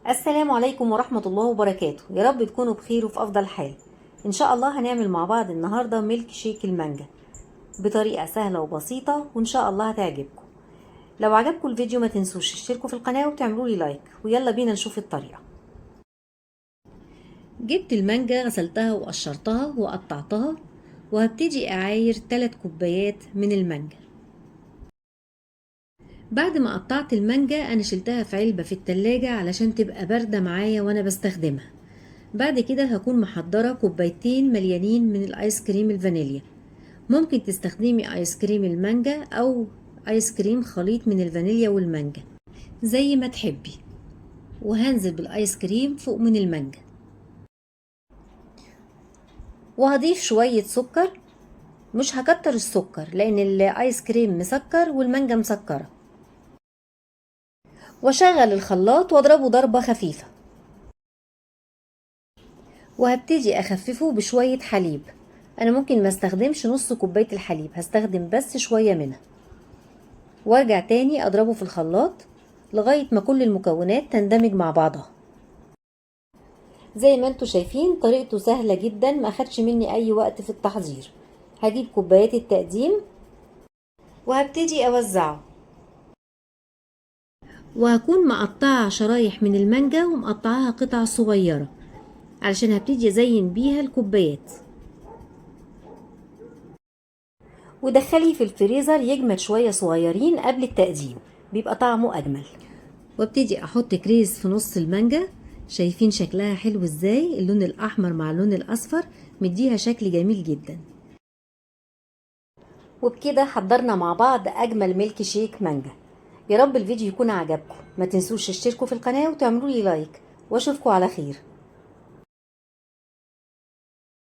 السلام عليكم ورحمة الله وبركاته. يا رب تكونوا بخير وفي أفضل حال. إن شاء الله هنعمل مع بعض النهاردة ميلك شيك المانجا بطريقة سهلة وبسيطة، وإن شاء الله هتعجبكم. لو عجبكم الفيديو ما تنسوش تشتركوا في القناة وتعملوا لي لايك، ويلا بينا نشوف الطريقة. جبت المانجا غسلتها وقشرتها وقطعتها، وهبتدي أعاير 3 كوبايات من المانجا. بعد ما قطعت المانجا انا شلتها في علبة في التلاجة علشان تبقى باردة معايا وانا بستخدمها. بعد كده هكون محضرة كوبايتين مليانين من الايس كريم الفانيليا. ممكن تستخدمي ايس كريم المانجا او ايس كريم خليط من الفانيليا والمانجا زي ما تحبي. وهنزل بالايس كريم فوق من المانجا، وهضيف شوية سكر. مش هكتر السكر لان الايس كريم مسكر والمانجا مسكرة. واشغل الخلاط واضربه ضربة خفيفة، وهبتدي اخففه بشوية حليب. انا ممكن ما استخدمش نص كوباية الحليب، هستخدم بس شوية منها. وارجع تاني اضربه في الخلاط لغاية ما كل المكونات تندمج مع بعضها. زي ما انتوا شايفين طريقته سهلة جدا، ما اخدش مني اي وقت في التحضير. هجيب كوبايات التقديم وهبتدي اوزعه، وهكون مقطعة شرايح من المانجا ومقطعها قطع صغيرة علشان هبتدي ازين بيها الكوبايات. ودخليه في الفريزر يجمد شوية صغيرين قبل التقديم، بيبقى طعمه أجمل. وابتدي أحط كريز في نص المانجا. شايفين شكلها حلو ازاي؟ اللون الأحمر مع اللون الأصفر مديها شكل جميل جدا. وبكده حضرنا مع بعض أجمل ميلك شيك مانجا. يا رب الفيديو يكون عجبكم. ما تنسوش تشتركوا في القناة وتعملوا لي لايك، واشوفكم على خير.